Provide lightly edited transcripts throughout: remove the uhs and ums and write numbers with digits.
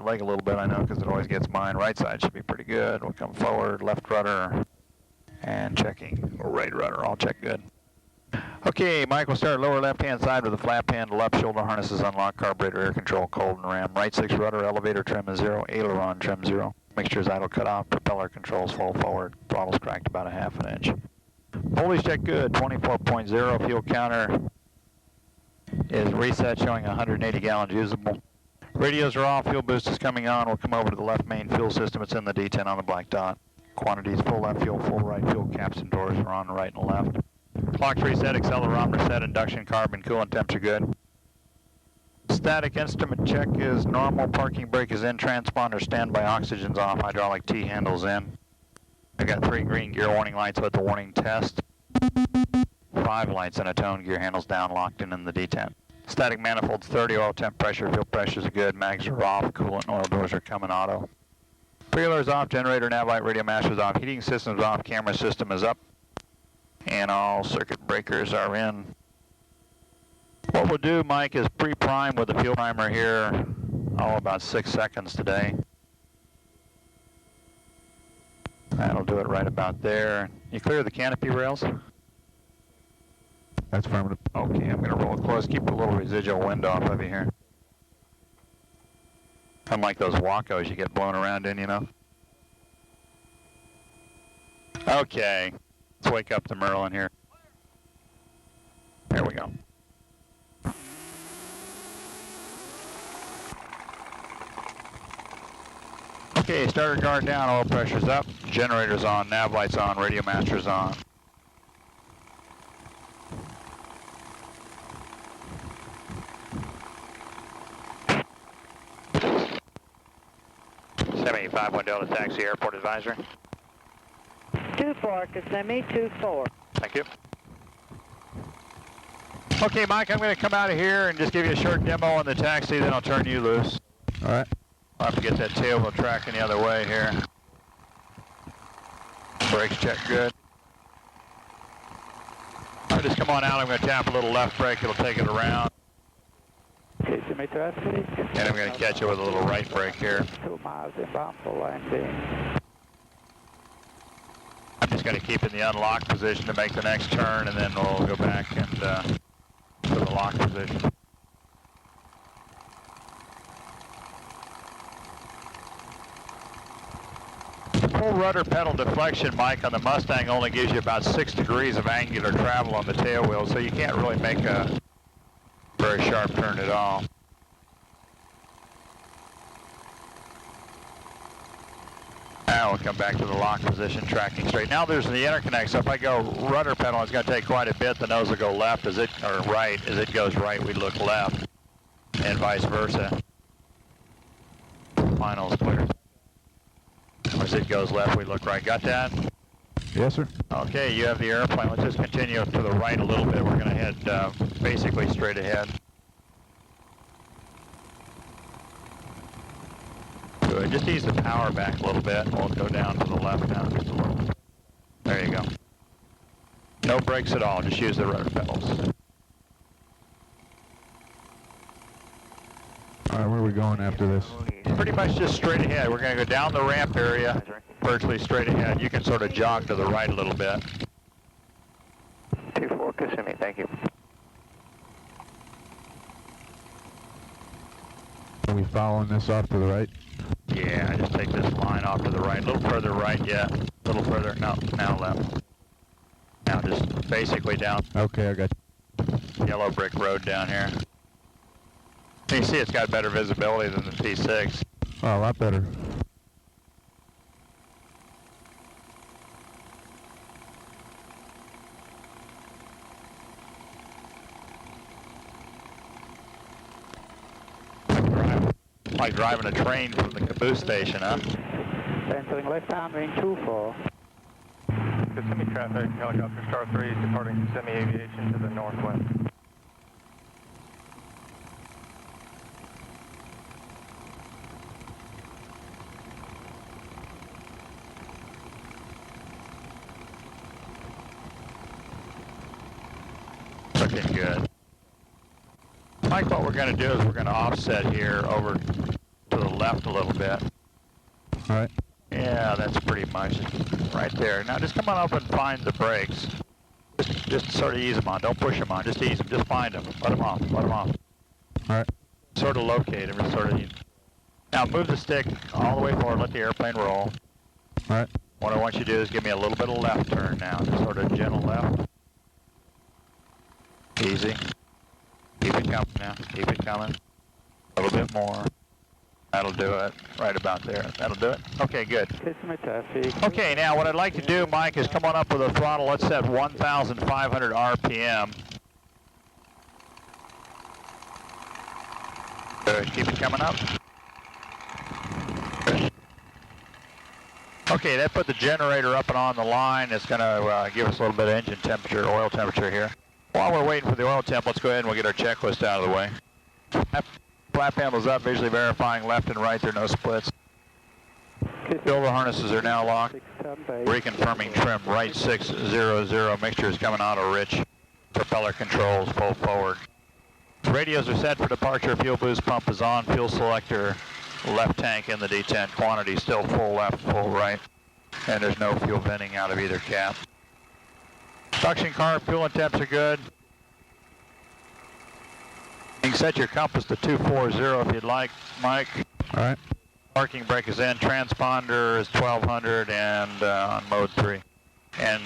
leg a little bit, I know, because it always gets mine. Right side should be pretty good. We'll come forward, left rudder, and checking. Right rudder, all check good. Okay, Mike, we'll start lower left-hand side with the flap handle up, shoulder harnesses unlocked, carburetor, air control, cold and ram. Right 6 rudder, elevator trim is 0, aileron trim 0. Mixture is idle cut off, propeller controls full forward, throttle's cracked about a ½ an inch. Voltage check good, 24.0, fuel counter is reset showing 180 gallons usable. Radios are off, fuel boost is coming on. We'll come over to the left main fuel system. It's in the D10 on the black dot. Quantities full left fuel, full right fuel, caps and doors are on the right and left. Clock's reset, accelerometer set, induction, carbon, coolant temps are good. Static instrument check is normal, parking brake is in, transponder standby, oxygen's off, hydraulic T handles in. I've got 3 green gear warning lights with the warning test. 5 lights and a tone, gear handles down, locked in the D10. Static manifolds 30, oil temp pressure, fuel pressures are good, mags are off, coolant and oil doors are coming auto. Preloader's off, generator, nav light, radio master's off, heating system's off, camera system is up, and all circuit breakers are in. What we'll do, Mike, is pre-prime with the fuel primer here, about 6 seconds today. That'll do it right about there. You clear the canopy rails? That's affirmative. Okay, I'm going to roll it close. Keep a little residual wind off of you here. Unlike those Wacos you get blown around in, you know. Okay, let's wake up the Merlin here. There we go. Okay, starter guard down, oil pressure's up, generator's on, nav light's on, radio master's on. Kissimmee 51 Delta taxi, airport advisor. 24 Kissimmee 24. Thank you. Okay, Mike, I'm going to come out of here and just give you a short demo on the taxi, then I'll turn you loose. All right. I'll have to get that tail wheel tracking the other way here. Brakes check good. All right, just come on out. I'm going to tap a little left brake. It'll take it around. Kissimmee traffic. And I'm going to catch it with a little right brake here. 2 miles inbound for landing. I'm just going to keep in the unlocked position to make the next turn, and then we'll go back and to the locked position. Full rudder pedal deflection, Mike, on the Mustang only gives you about 6 degrees of angular travel on the tail wheel, so you can't really make a very sharp turn at all. Now we'll come back to the lock position, tracking straight. Now there's the interconnect, so if I go rudder pedal, it's going to take quite a bit. The nose will go left as it, or right. As it goes right, we look left, and vice versa. Final's clear. As it goes left, we look right. Got that? Yes, sir. Okay, you have the airplane. Let's just continue to the right a little bit. We're going to head basically straight ahead. Good. Just ease the power back a little bit. We'll go down to the left now just a little. There you go. No brakes at all. Just use the rudder pedals. All right, where are we going after this? Pretty much just straight ahead. We're going to go down the ramp area, virtually straight ahead. You can sort of jog to the right a little bit. 24 Kissimmee, thank you. Are we following this off to the right? Yeah, just take this line off to the right. A little further right yet. A little further. No, now left. Now just basically down. Okay, I got you. Yellow brick road down here. You see it's got better visibility than the P6. Oh, a lot better. Like driving a train from the caboose station, huh? Entering left downwind 24. Kissimmee traffic, helicopter Star 3 departing Kissimmee Aviation to the northwest. Looking good. Mike, what we're going to do is we're going to offset here over to the left. left a little bit. All right. Yeah, that's pretty much right there. Now just come on up and find the brakes. Just sort of ease them on. Don't push them on. Just ease them. Just find them. Let them off. Let them off. All right. Sort of locate them. Sort of. Now move the stick all the way forward. Let the airplane roll. All right. What I want you to do is give me a little bit of left turn now. Just sort of gentle left. Easy. Keep it coming now. Keep it coming. A little bit more. That'll do it. Right about there. That'll do it. Okay, good. Kissimmee traffic. Okay, now what I'd like to do, Mike, is come on up with a throttle. Let's set 1,500 RPM. Good. Keep it coming up. Good. Okay, that put the generator up and on the line. It's going to give us a little bit of engine temperature, oil temperature here. While we're waiting for the oil temp, let's go ahead and we'll get our checklist out of the way. Flap handles up, visually verifying left and right. There are no splits. Filter harnesses are now locked. Reconfirming trim. Right 600. Mixture is coming auto rich. Propeller controls full forward. Radios are set for departure. Fuel boost pump is on. Fuel selector left tank in the detent. Quantity still full left, full right. And there's no fuel venting out of either cap. Suction carb, fuel and temps are good. You can set your compass to 240 if you'd like, Mike. All right. Parking brake is in. Transponder is 1200 and on mode 3. And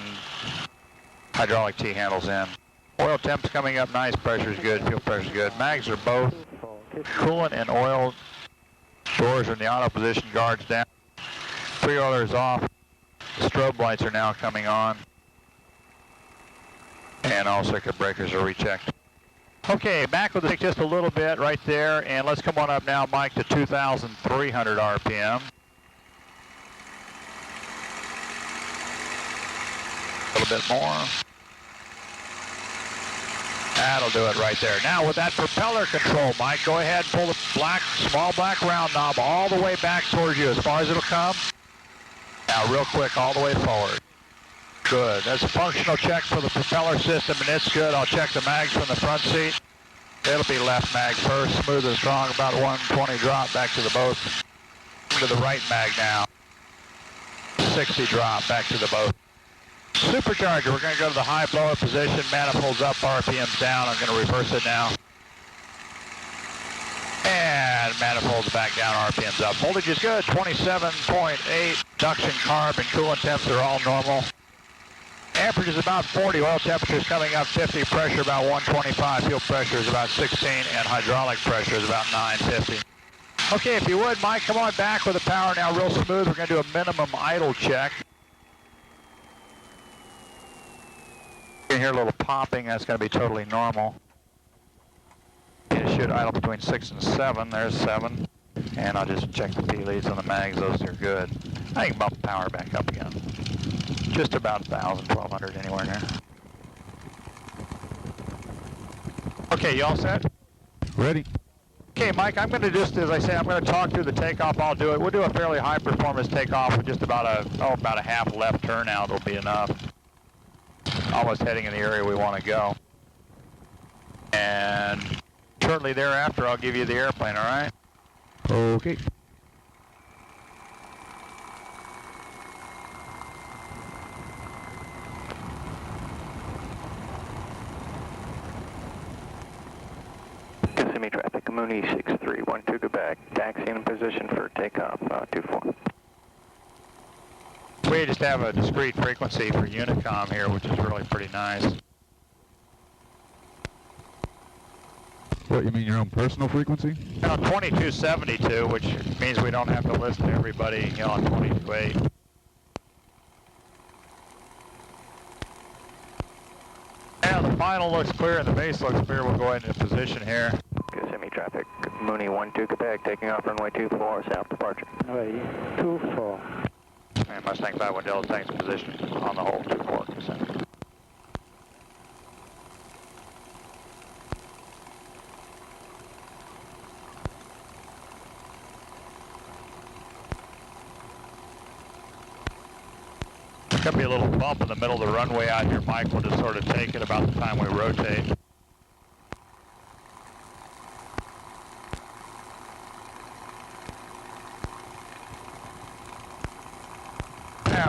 hydraulic T-handles in. Oil temp's coming up nice. Pressure's good. Fuel pressure's good. Mags are both. Coolant and oil. Doors are in the auto position. Guards down. Pre-oiler is off. The strobe lights are now coming on. And all circuit breakers are rechecked. Okay, back with the stick just a little bit right there, and let's come on up now, Mike, to 2,300 RPM. A little bit more. That'll do it right there. Now with that propeller control, Mike, go ahead and pull the small black round knob all the way back towards you as far as it'll come. Now real quick, all the way forward. Good. That's a functional check for the propeller system, and it's good. I'll check the mags from the front seat. It'll be left mag first, smooth and strong, about 120 drop back to the boat. To the right mag now. 60 drop back to the boat. Supercharger, we're going to go to the high blower position. Manifolds up, RPMs down. I'm going to reverse it now. And manifolds back down, RPMs up. Voltage is good, 27.8. Duction, carb, and coolant temps are all normal. Amperage is about 40, oil temperature is coming up 50, pressure about 125, fuel pressure is about 16, and hydraulic pressure is about 950. Okay, if you would, Mike, come on back with the power now real smooth. We're going to do a minimum idle check. You can hear a little popping, that's going to be totally normal. It should idle between 6 and 7, there's 7. And I'll just check the P-leads on the mags, those are good. I can bump the power back up again. Just about 1,000, 1,200, anywhere in there. Okay, you all set? Ready. Okay, Mike, I'm going to just, as I say, I'm going to talk through the takeoff. I'll do it. We'll do a fairly high performance takeoff with just about a half left turnout will be enough. Almost heading in the area we want to go. And shortly thereafter, I'll give you the airplane, all right? Okay. Kissimmee traffic, Mooney 6312, go back. Taxi in position for takeoff, 24. We just have a discrete frequency for Unicom here, which is really pretty nice. What, you mean your own personal frequency? 2272, which means we don't have to listen to everybody, on 22.8. Now the final looks clear and the base looks clear. We'll go ahead into position here. Kissimmee traffic, Mooney 12, Quebec, taking off runway 24, south departure. Runway 24. And Mustang 51 Delta takes position on the whole 24 descent. There could be a little bump in the middle of the runway out here, Mike. We'll just sort of take it about the time we rotate.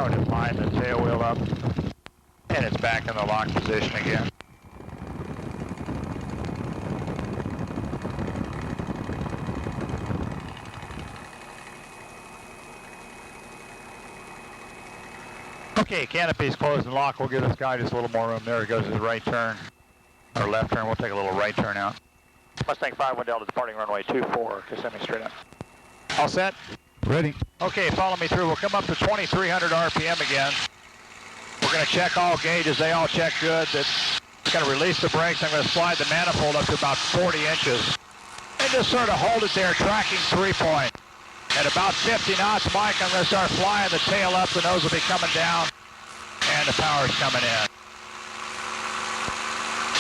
Now we'll just line the tail wheel up, and it's back in the lock position again. Okay, canopy's closed and locked. We'll give this guy just a little more room. There goes his right turn, or left turn. We'll take a little right turn out. Mustang 51 Delta departing runway 24, Kissimmee straight up. All set? Ready. Okay, follow me through. We'll come up to 2,300 RPM again. We're going to check all gauges. They all check good. It's going to release the brakes. I'm going to slide the manifold up to about 40 inches. And just sort of hold it there, tracking 3-point. At about 50 knots, Mike, I'm going to start flying the tail up. The nose will be coming down, and the power's coming in.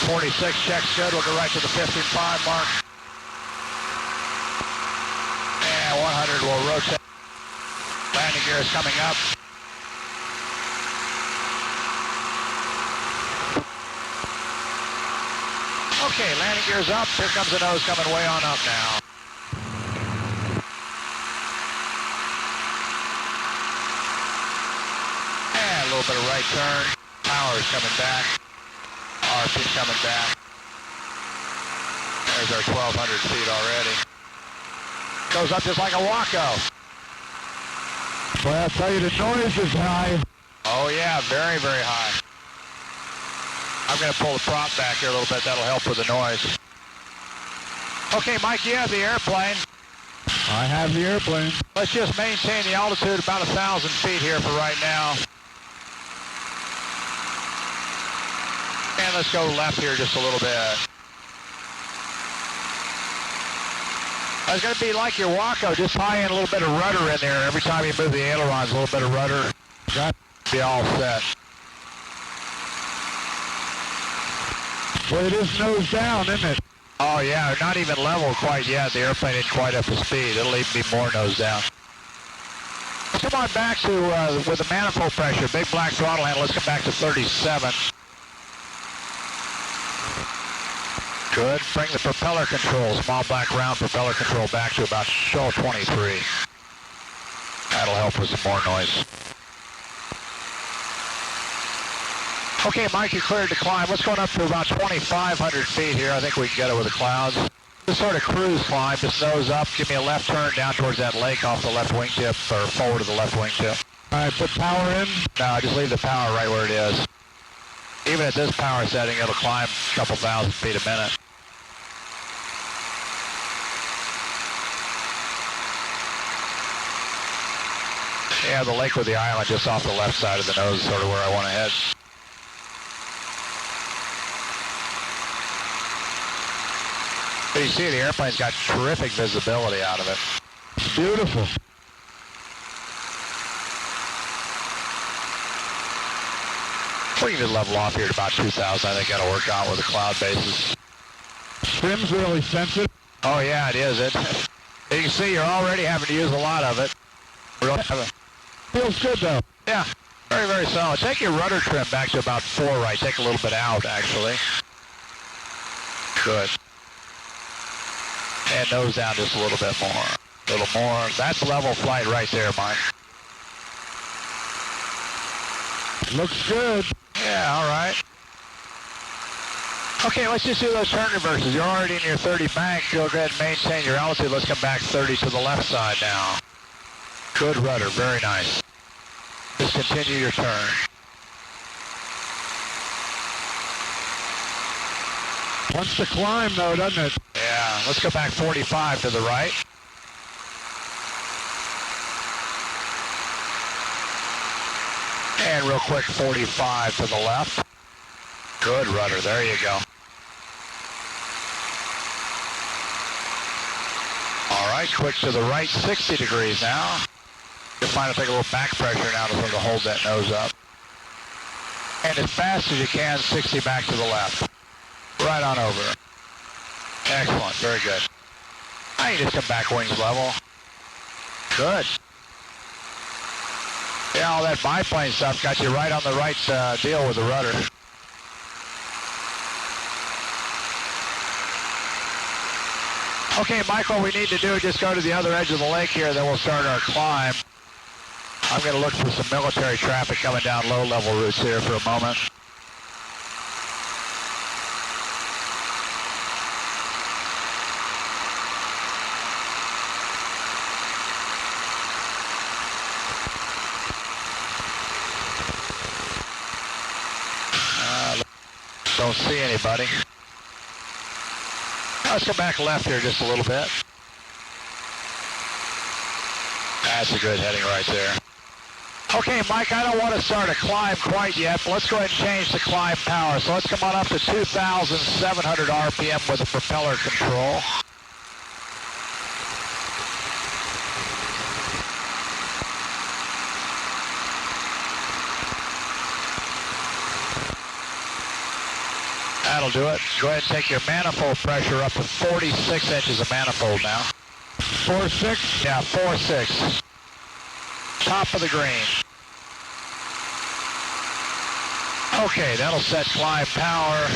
46 checks good. We'll go right to the 55 mark. And 100 will rotate. Landing gear is coming up. Okay, landing gear's up. Here comes the nose coming way on up now. And a little bit of right turn. Power's coming back. RP's coming back. There's our 1,200 feet already. Goes up just like a Waco. Well, I'll tell you, the noise is high. Oh yeah, very, very high. I'm going to pull the prop back here a little bit. That'll help with the noise. Okay, Mike, you have the airplane. I have the airplane. Let's just maintain the altitude about 1,000 feet here for right now. And let's go left here just a little bit. It's going to be like your Waco, just tie in a little bit of rudder in there. Every time you move the ailerons, a little bit of rudder. Got to be all set. Well, it is nose down, isn't it? Oh yeah, not even level quite yet. The airplane isn't quite up to speed. It'll even be more nose down. Let's come on back to, with the manifold pressure, big black throttle handle, let's come back to 37. Good. Bring the propeller control, small black round propeller control back to about 23. That'll help with some more noise. Okay, Mike, you're cleared to climb. Let's go up to about 2,500 feet here. I think we can get it with the clouds. Just sort of cruise climb, just nose up. Give me a left turn down towards that lake off the left wingtip, or forward to the left wingtip. All right, put power in. No, just leave the power right where it is. Even at this power setting, it'll climb a couple thousand feet a minute. Yeah, the lake with the island just off the left side of the nose is sort of where I want to head. But you see, the airplane's got terrific visibility out of it. Beautiful. We can just level off here at about 2,000. I think that'll work out with the cloud basis. Trim's really sensitive. Oh yeah, it is. You can see you're already having to use a lot of it. Feels good though. Yeah, very, very solid. Take your rudder trim back to about 4 right. Take a little bit out, actually. Good. And nose down just a little bit more. A little more. That's level flight right there, Mike. Looks good. Yeah, all right. Okay, let's just do those turn reverses. You're already in your 30 bank. Go ahead and maintain your altitude. Let's come back 30 to the left side now. Good rudder, very nice. Just continue your turn. Wants to climb though, doesn't it? Yeah, let's go back 45 to the right. And real quick, 45 to the left. Good rudder, there you go. All right, quick to the right, 60 degrees now. Just find to take a little back pressure now to sort of hold that nose up. And as fast as you can, 60 back to the left. Right on over. Excellent, very good. Now you just come back wings level. Good. Yeah, all that biplane stuff got you right on the right deal with the rudder. Okay, Mike, what we need to do is just go to the other edge of the lake here, then we'll start our climb. I'm going to look for some military traffic coming down low-level routes here for a moment. Don't see anybody. Let's go back left here just a little bit. That's a good heading right there. Okay, Mike, I don't want to start a climb quite yet, but let's go ahead and change the climb power. So let's come on up to 2,700 RPM with the propeller control. That'll do it. Go ahead and take your manifold pressure up to 46 inches of manifold now. 4.6? Yeah, 4.6. Top of the green. Okay, that'll set climb power.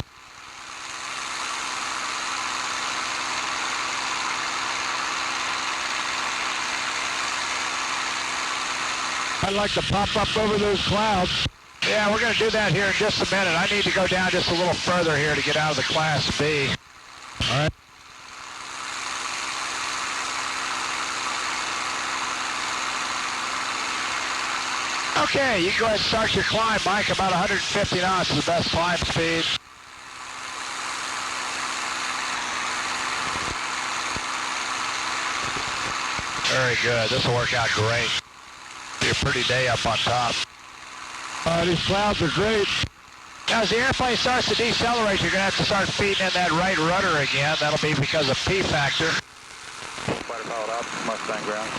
I'd like to pop up over those clouds. Yeah, we're going to do that here in just a minute. I need to go down just a little further here to get out of the Class B. All right. Okay, you can go ahead and start your climb, Mike. About 150 knots is the best climb speed. Very good. This will work out great. Be a pretty day up on top. These clouds are great. Now, as the airplane starts to decelerate, you're going to have to start feeding in that right rudder again. That'll be because of P factor. Fighter pilot up, Mustang ground.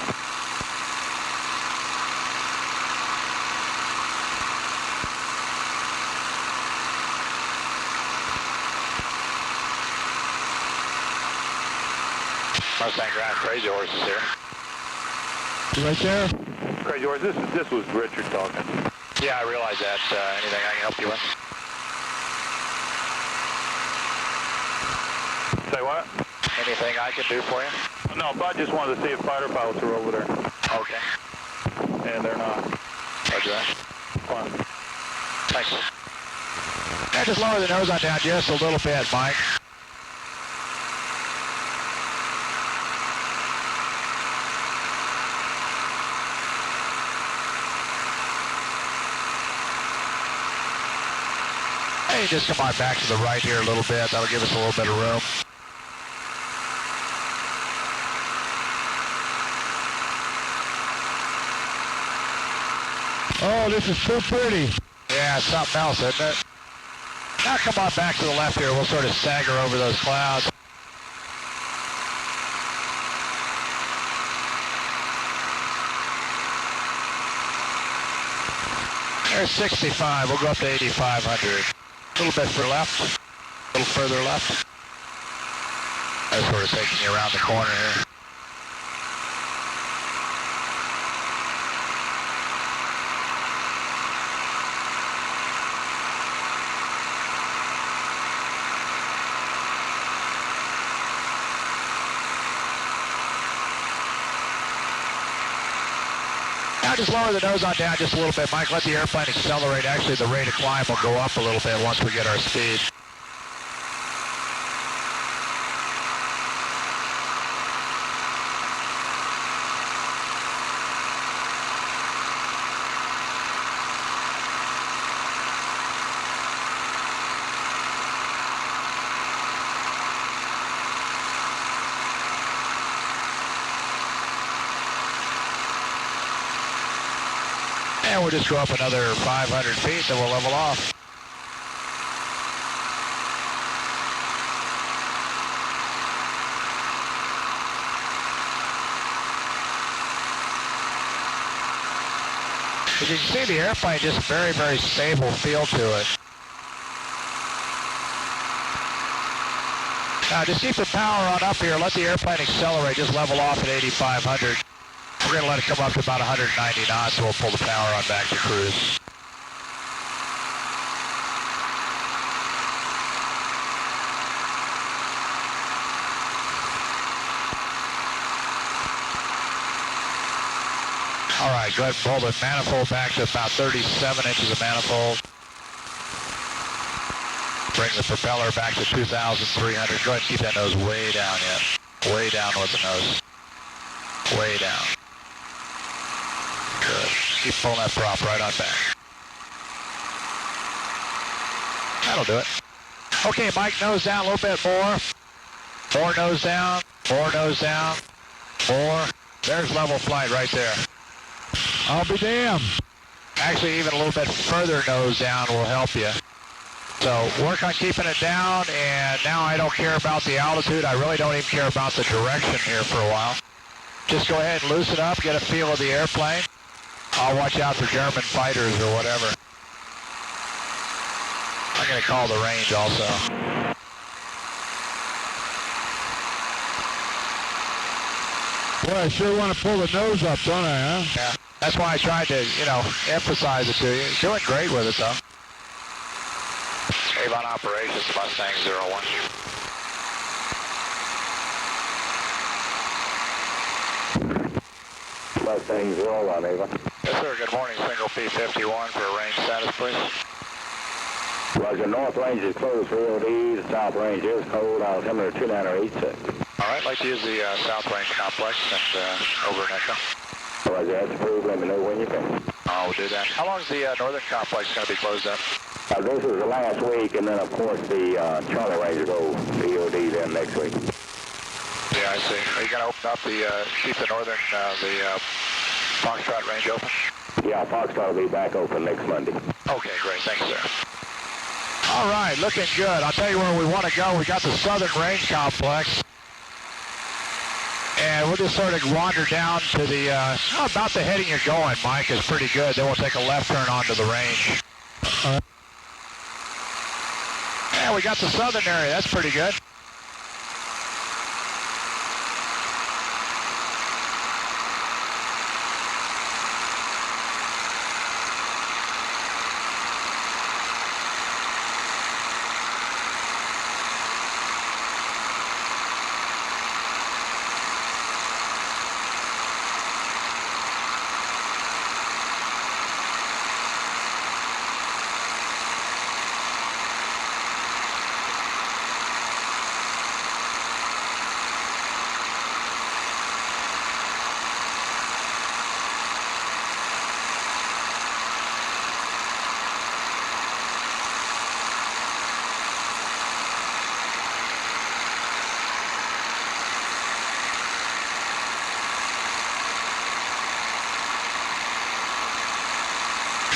Mustang ground, Crazy Horses here. Right there. Crazy Horse, this was Richard talking. Yeah, I realize that. Anything I can help you with? Say what? Anything I can do for you? No, but I just wanted to see if fighter pilots were over there. Okay. And they're not. Roger that. Fine. Thanks. Yeah, just lower the nose on down just a little bit, Mike. Hey, just come on back to the right here a little bit. That'll give us a little bit of room. Oh, this is so pretty. Yeah, it's something else, isn't it? Now come on back to the left here. We'll sort of stagger over those clouds. There's 65. We'll go up to 8,500. A little bit for left. A little further left. That's sort of taking you around the corner here. Now just lower the nose on down just a little bit, Mike. Let the airplane accelerate. Actually, the rate of climb will go up a little bit once we get our speed. And we'll just go up another 500 feet, then we'll level off. As you can see, the airplane just very, very stable feel to it. Now, just keep the power on up here. Let the airplane accelerate. Just level off at 8,500. We're going to let it come up to about 190 knots, and we'll pull the power on back to cruise. All right, go ahead and pull the manifold back to about 37 inches of manifold. Bring the propeller back to 2,300. Go ahead and keep that nose way down yet. Way down with the nose. Way down. Good. Keep pulling that prop right on back. That'll do it. Okay, Mike, nose down a little bit more. More nose down. More nose down. More. There's level flight right there. I'll be damned. Actually, even a little bit further nose down will help you. So work on keeping it down, and now I don't care about the altitude. I really don't even care about the direction here for a while. Just go ahead and loosen up, get a feel of the airplane. I'll watch out for German fighters or whatever. I'm going to call the range also. Boy, I sure want to pull the nose up, don't I, huh? Yeah, that's why I tried to, emphasize it to you. You're doing great with it, though. Avon Operations, Mustang 01. Mustang 01, Avon. Yes, sir. Good morning. Single P-51 for a range status, please. Roger, north range is closed for LD. The south range is cold. Altimeter 2986. All right, like to use the South Range Complex and over an echo. Roger, that's approved. Let me know when you can. We'll do that. How long is the Northern Complex going to be closed up? This is the last week, and then, of course, the Charlie Range will go EOD then next week. Yeah, I see. Are you going to open up keep the Northern, the Foxtrot Range open? Yeah, Foxtrot will be back open next Monday. Okay, great. Thanks, sir. All right, looking good. I'll tell you where we want to go. We got the Southern Range Complex. And we'll just sort of wander down to the, about the heading you're going, Mike, is pretty good. Then we'll take a left turn onto the range. Yeah, we got the southern area. That's pretty good.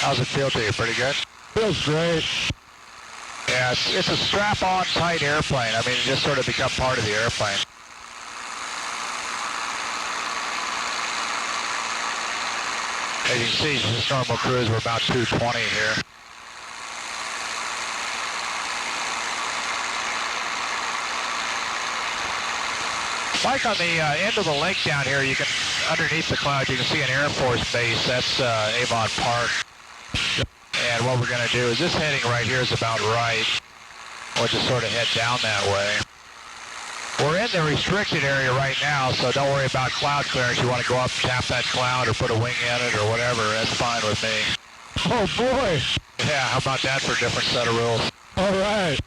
How's it feel to you? Pretty good? Feels great. Yeah, it's a strap-on tight airplane. I mean, it just sort of become part of the airplane. As you can see, this normal cruise, we're about 220 here. Like on the end of the lake down here, you can, underneath the clouds, you can see an Air Force base. That's Avon Park. And what we're going to do is this heading right here is about right. We'll just sort of head down that way. We're in the restricted area right now, so don't worry about cloud clearance. You want to go up, tap that cloud, or put a wing in it, or whatever. That's fine with me. Oh, boy. Yeah, how about that for a different set of rules? All right.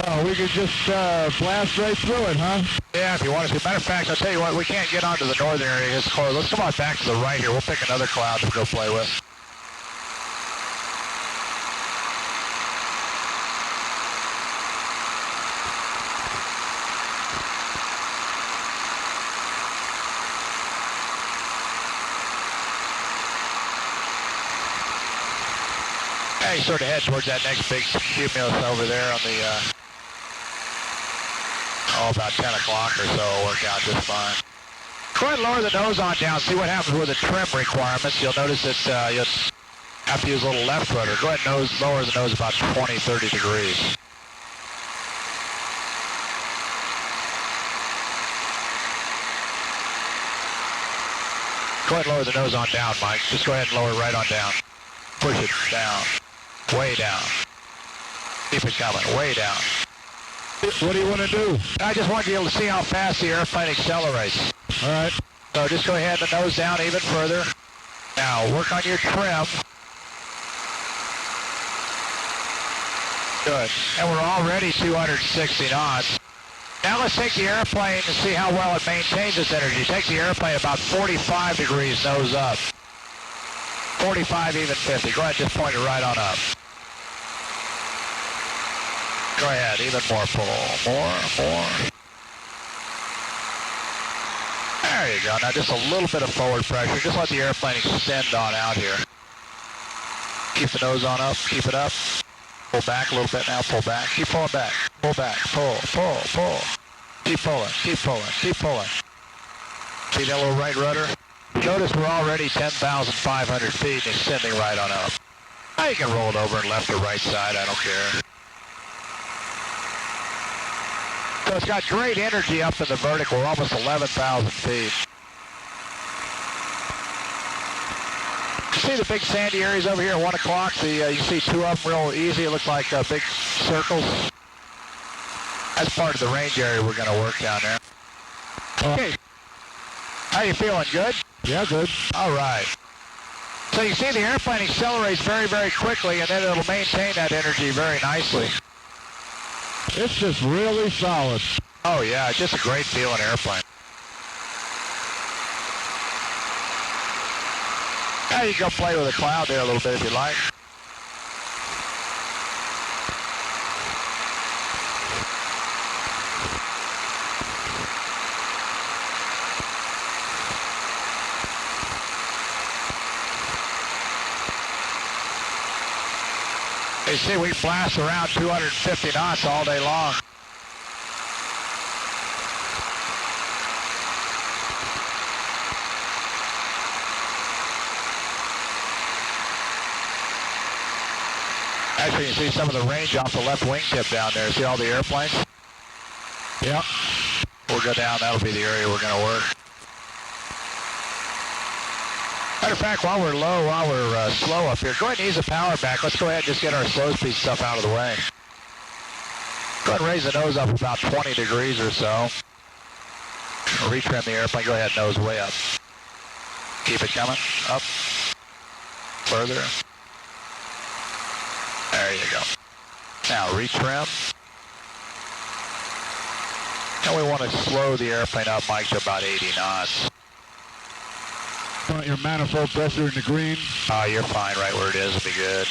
Oh, we could just blast right through it, huh? Yeah, if you want to. Matter of fact, I'll tell you what, we can't get onto the northern area. It's closed. Let's come on back to the right here. We'll pick another cloud to go play with. Yeah, you sort of head towards that next big cumulus over there on the, about 10 o'clock or so. It'll work out just fine. Go ahead and lower the nose on down. See what happens with the trim requirements. You'll notice that you'll have to use a little left rudder. Go ahead and lower the nose about 20, 30 degrees. Go ahead and lower the nose on down, Mike. Just go ahead and lower it right on down. Push it down. Way down. Keep it coming. Way down. What do you want to do? I just want you to be able to see how fast the airplane accelerates. All right. So just go ahead and nose down even further. Now work on your trim. Good. And we're already 260 knots. Now let's take the airplane and see how well it maintains its energy. Take the airplane about 45 degrees nose up. 45, even 50. Go ahead, just point it right on up. Go ahead, even more pull. More. There you go. Now just a little bit of forward pressure. Just let the airplane extend on out here. Keep the nose on up. Keep it up. Pull back a little bit now. Pull back. Keep pulling back. Pull back. Pull. Keep pulling. See that little right rudder? Notice we're already 10,500 feet and extending right on up. Now you can roll it over and left or right side. I don't care. So it's got great energy up in the vertical. We're almost 11,000 feet. You see the big sandy areas over here at 1 o'clock? You see two of them real easy. It looks like big circles. That's part of the range area we're going to work down there. Okay. How you feeling? Good? Yeah, good. All right. So you see the airplane accelerates very, very quickly, and then it'll maintain that energy very nicely. It's just really solid. Oh, yeah. It's just a great feeling airplane. Now you can go play with a cloud there a little bit if you like. You see, we blast around 250 knots all day long. Actually, you see some of the range off the left wingtip down there. See all the airplanes? Yep. We'll go down. That'll be the area we're going to work. Matter of fact, while we're slow up here, go ahead and ease the power back. Let's go ahead and just get our slow speed stuff out of the way. Go ahead and raise the nose up about 20 degrees or so. Retrim the airplane. Go ahead, nose way up. Keep it coming. Up. Further. There you go. Now retrim. And we want to slow the airplane up, Mike, to about 80 knots. Want your manifold pressure in the green? You're fine right where it is. It'll be good.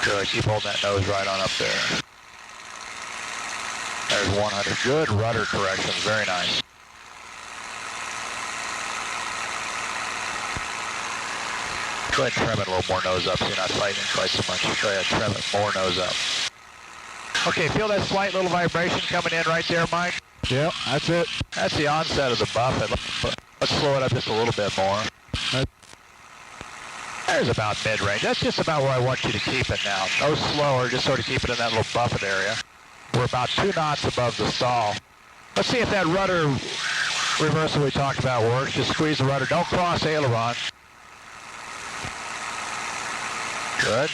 Good. Keep holding that nose right on up there. There's 100. Good rudder corrections. Very nice. Go ahead and trim it a little more nose up so you're not fighting it quite so much. Go ahead, trim it more nose up. Okay, feel that slight little vibration coming in right there, Mike? Yep, that's it. That's the onset of the buffet. Let's slow it up just a little bit more. There's about mid-range. That's just about where I want you to keep it now. No slower, just sort of keep it in that little buffet area. We're about 2 knots above the stall. Let's see if that rudder reversal we talked about works. Just squeeze the rudder. Don't cross aileron. Good.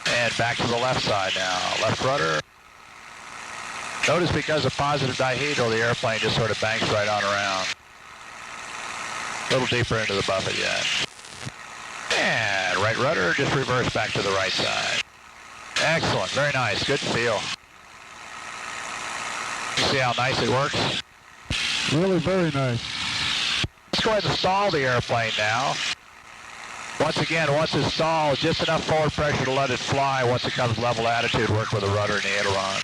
And back to the left side now. Left rudder. Notice because of positive dihedral, the airplane just sort of banks right on around. A little deeper into the buffet yet. And right rudder, just reverse back to the right side. Excellent, very nice, good feel. You see how nice it works? Really very nice. Let's go ahead and stall the airplane now. Once again, once it stalls, just enough forward pressure to let it fly. Once it comes level attitude, work with the rudder and the aileron.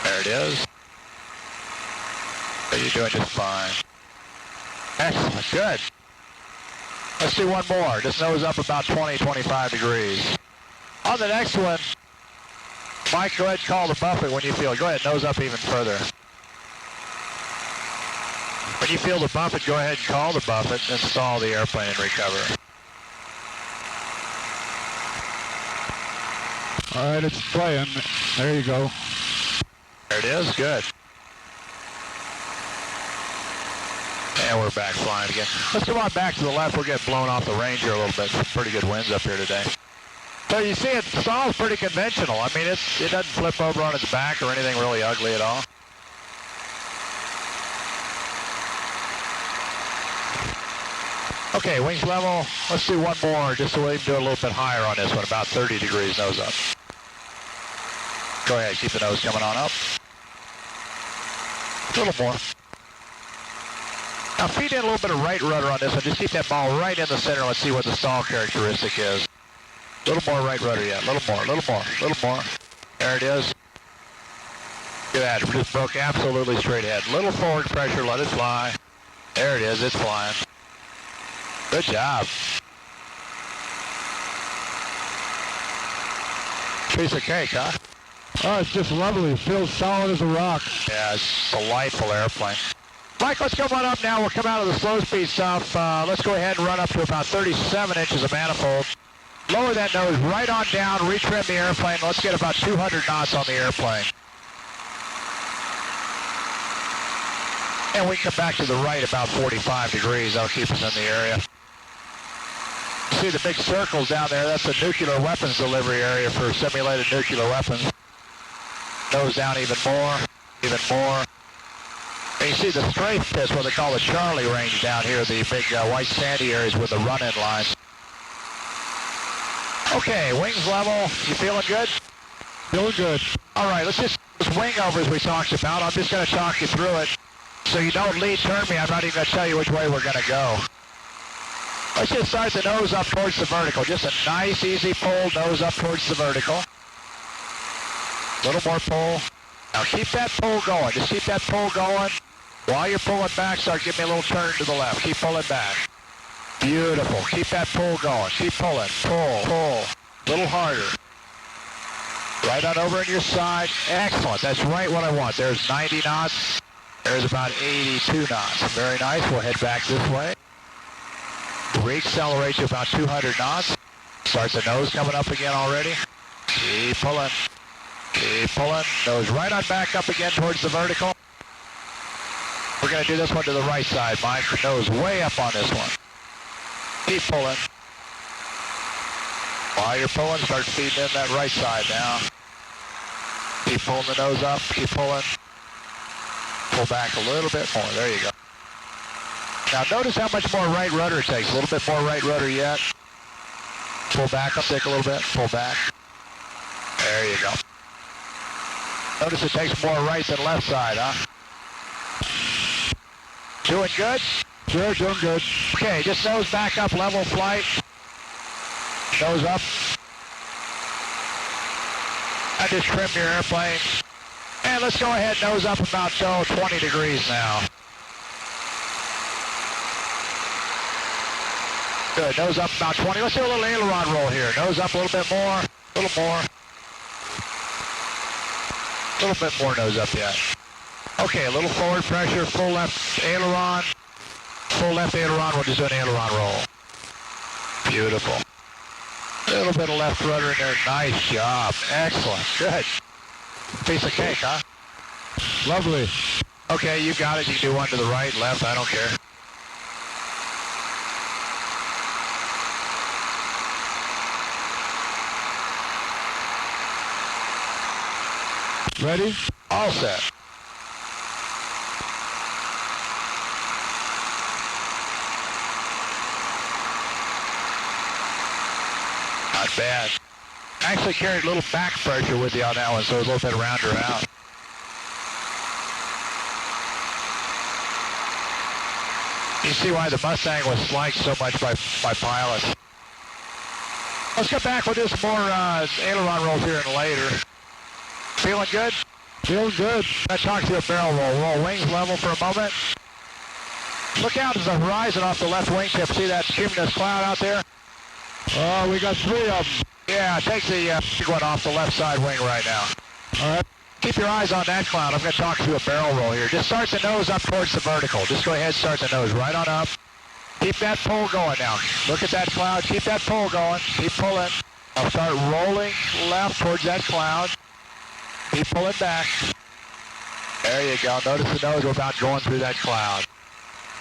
There it is. So you're doing just fine. Excellent, good. Let's do one more. Just nose up about 20, 25 degrees. On the next one, Mike, go ahead and call the buffet when you feel it. Go ahead, nose up even further. When you feel the buffet, go ahead and call the buffet and stall the airplane and recover. All right, it's playing. There you go. There it is, good. And we're back flying again. Let's come on back to the left. We're getting blown off the range here a little bit. Some pretty good winds up here today. So you see it stalls pretty conventional. I mean, it doesn't flip over on its back or anything really ugly at all. Okay, wings level. Let's do one more just so we can do a little bit higher on this one, about 30 degrees nose up. Go ahead, keep the nose coming on up. A little more. Now feed in a little bit of right rudder on this one. Just keep that ball right in the center. Let's see what the stall characteristic is. A little more right rudder yet. A little more, a little more, a little more. There it is. Look at that. It just broke absolutely straight ahead. Little forward pressure. Let it fly. There it is. It's flying. Good job. Piece of cake, huh? Oh, it's just lovely. It feels solid as a rock. Yeah, it's a delightful airplane. Mike, let's come on up now. We'll come out of the slow speed stuff. Let's go ahead and run up to about 37 inches of manifold. Lower that nose right on down, retrim the airplane. Let's get about 200 knots on the airplane. And we come back to the right about 45 degrees. That'll keep us in the area. See the big circles down there? That's the nuclear weapons delivery area for simulated nuclear weapons. Nose down even more, even more. And you see the strafe pits, what they call the Charlie range down here, the big white sandy areas with the run-in lines. Okay, wings level. You feeling good? Feeling good. All right, let's just wing over as we talked about. I'm just going to talk you through it. So you don't lead turn me. I'm not even going to tell you which way we're going to go. Let's just start the nose up towards the vertical. Just a nice, easy pull, nose up towards the vertical. A little more pull. Now keep that pull going. Just keep that pull going. While you're pulling back, start giving me a little turn to the left. Keep pulling back. Beautiful. Keep that pull going. Keep pulling. Pull, pull. A little harder. Right on over on your side. Excellent. That's right what I want. There's 90 knots. There's about 82 knots. Very nice. We'll head back this way. Reaccelerate to about 200 knots. Starts the nose coming up again already. Keep pulling. Keep pulling. Nose right on back up again towards the vertical. We're going to do this one to the right side, Mike. Nose way up on this one. Keep pulling. While you're pulling, start feeding in that right side now. Keep pulling the nose up. Keep pulling. Pull back a little bit more. There you go. Now notice how much more right rudder it takes. A little bit more right rudder yet. Pull back up, stick a little bit. Pull back. There you go. Notice it takes more right than left side, huh? Doing good? Sure, doing good. Okay, just nose back up, level flight. Nose up. I just trimmed your airplane. And let's go ahead, nose up about 20 degrees now. Good, nose up about 20. Let's do a little aileron roll here. Nose up a little bit more, a little more. A little bit more nose up yet. Okay, a little forward pressure, full left aileron. Full left aileron, we'll just do an aileron roll. Beautiful. A little bit of left rudder in there. Nice job. Excellent. Good. Piece of cake, huh? Lovely. Okay, you got it. You can do one to the right, left, I don't care. Ready? All set. Not bad. Actually carried a little back pressure with you on that one, so it was a little bit around her out. You see why the Mustang was liked so much by pilots. Let's get back. We'll do some more aileron rolls here and later. Feeling good? Feeling good. Let's talk to a barrel roll. Roll wings level for a moment. Look out at the horizon off the left wingtip. See that cumulus cloud out there? Oh, we got 3 of them. Yeah, take the big one off the left side wing right now. All right. Keep your eyes on that cloud. I'm going to talk to a barrel roll here. Just start the nose up towards the vertical. Just go ahead, start the nose right on up. Keep that pull going now. Look at that cloud. Keep that pull going. Keep pulling. I'll start rolling left towards that cloud. Keep pulling back. There you go. Notice the nose. We're about going through that cloud.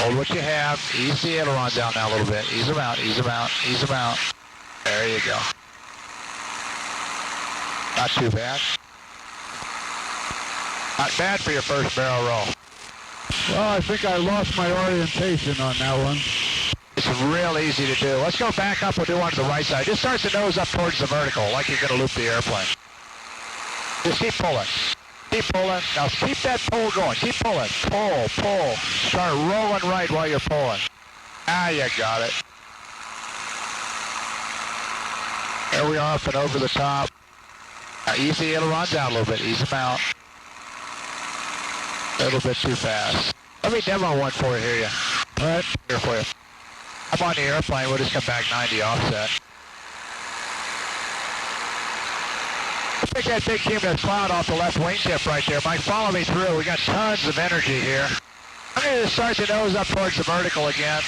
Hold what you have. Ease the ailerons out now a little bit. Ease them out, ease them out, ease them out. There you go. Not too bad. Not bad for your first barrel roll. Well, I think I lost my orientation on that one. It's real easy to do. Let's go back up. We'll do one to the right side. Just start the nose up towards the vertical, like you're going to loop the airplane. Just keep pulling. Keep pulling. Now keep that pull going. Keep pulling. Pull, pull. Start rolling right while you're pulling. Ah, you got it. There we are, up and over the top. Now ease the ailerons out a little bit. Ease them out. A little bit too fast. Let me demo one for you here. All right, here for you. I'm on the airplane. We'll just come back 90 offset. Pick that big cumulus cloud off the left wingtip right there. Mike, follow me through. We got tons of energy here. I'm going to start the nose up towards the vertical again.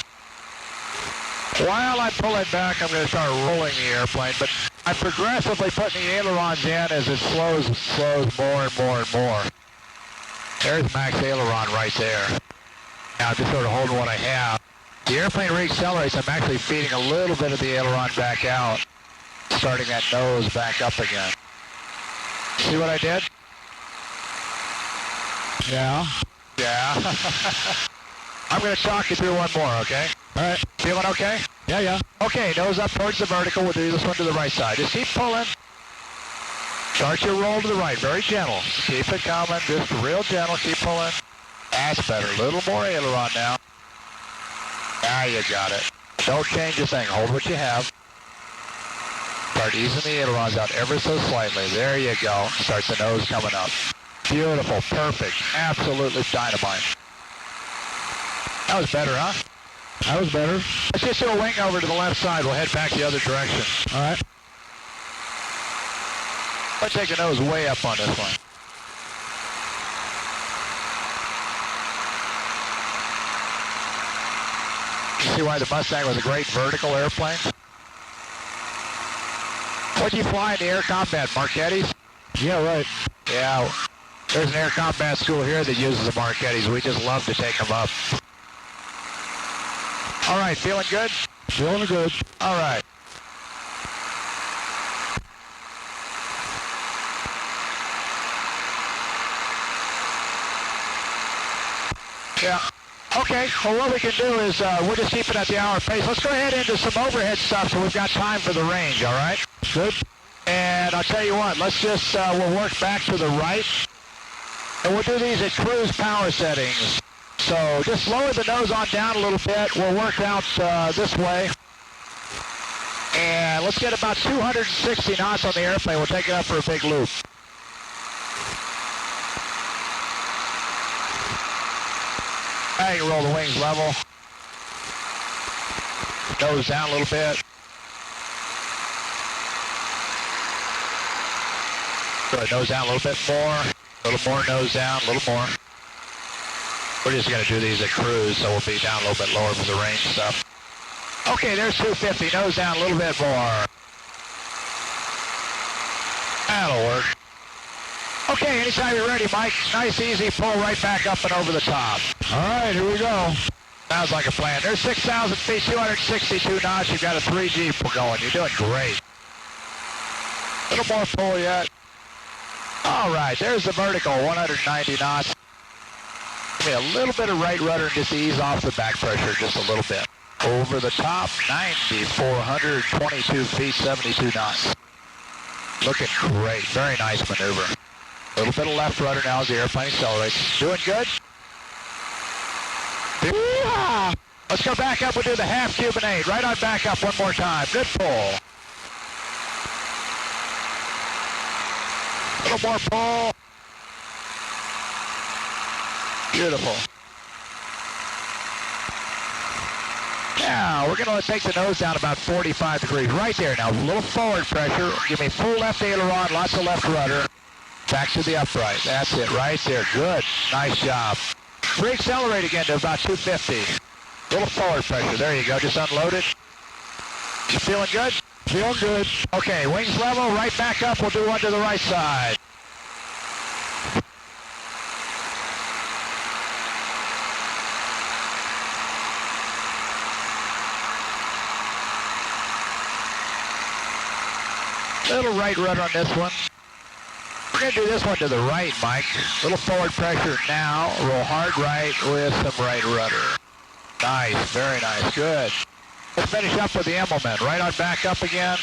While I'm pulling back, I'm going to start rolling the airplane, but I'm progressively putting the ailerons in as it slows more and more and more. There's max aileron right there. Now I'm just sort of holding what I have. The airplane reaccelerates. I'm actually feeding a little bit of the aileron back out, starting that nose back up again. See what I did? Yeah. Yeah. I'm going to talk you through one more, okay? All right. Feeling okay? Yeah, yeah. Okay, nose up towards the vertical. We'll do this one to the right side. Just keep pulling. Start your roll to the right. Very gentle. Keep it coming. Just real gentle. Keep pulling. That's better. A little more aileron now. Now you got it. Don't change a thing. Hold what you have. Start easing the ailerons out ever so slightly. There you go. Start the nose coming up. Beautiful. Perfect. Absolutely dynamite. That was better, huh? That was better. Let's just do a wing over to the left side. We'll head back the other direction. All right. Let's take the nose way up on this one. You see why the Mustang was a great vertical airplane? What'd you fly in the air combat? Marquettis? Yeah, right. Yeah. There's an air combat school here that uses the Marquettis. We just love to take them up. All right, feeling good? Feeling good. All right. Yeah. Okay, well what we can do is we'll just keep it at the hour pace. Let's go ahead into some overhead stuff so we've got time for the range, all right? Good. And I'll tell you what, let's just, we'll work back to the right. And we'll do these at cruise power settings. So just lower the nose on down a little bit. We'll work out this way. And let's get about 260 knots on the airplane. We'll take it up for a big loop. Now you can roll the wings level. Nose down a little bit. Good, nose down a little bit more. A little more nose down, a little more. We're just going to do these at cruise, so we'll be down a little bit lower for the range stuff. Okay, there's 250. Nose down a little bit more. That'll work. Okay, anytime you're ready, Mike. Nice, easy pull right back up and over the top. All right, here we go. Sounds like a plan. There's 6,000 feet, 262 knots. You've got a 3G going. You're doing great. A little more pull yet. All right, there's the vertical, 190 knots. Give me a little bit of right rudder and just ease off the back pressure just a little bit. Over the top, 9,422 feet, 72 knots. Looking great. Very nice maneuver. A little bit of left rudder now as the airplane accelerates. Doing good? Yeah. Let's go back up. We'll do the half Cuban 8. Right on back up one more time. Good pull. A little more pull. Beautiful. Now, we're going to take the nose down about 45 degrees. Right there now. A little forward pressure. Give me full left aileron, lots of left rudder. Back to the upright. That's it, right there. Good. Nice job. Re-accelerate again to about 250. Little forward pressure. There you go. Just unload it. You feeling good? Feeling good. Okay, wings level. Right back up. We'll do one to the right side. Little right rudder on this one. We're going to do this one to the right, Mike. Little forward pressure now. Roll hard right with some right rudder. Nice, very nice, good. Let's finish up with the Immelmann. Right on back up again.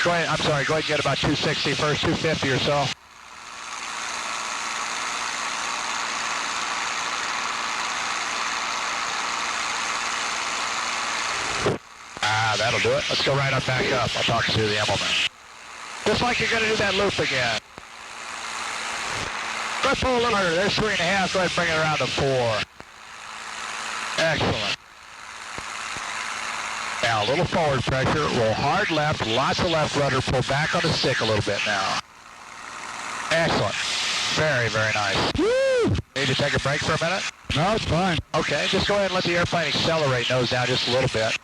Go ahead, I'm sorry, go ahead and get about 260 first, 250 or so. That'll do it. Let's go right on back up. I'll talk to the Immelmann. Just like you're going to do that loop again. Go ahead, pull a little harder. There's 3.5. Go ahead and bring it around to 4. Excellent. Now, a little forward pressure. Roll hard left. Lots of left rudder. Pull back on the stick a little bit now. Excellent. Very, very nice. Woo! Need to take a break for a minute? No, it's fine. Okay, just go ahead and let the airplane accelerate nose down just a little bit.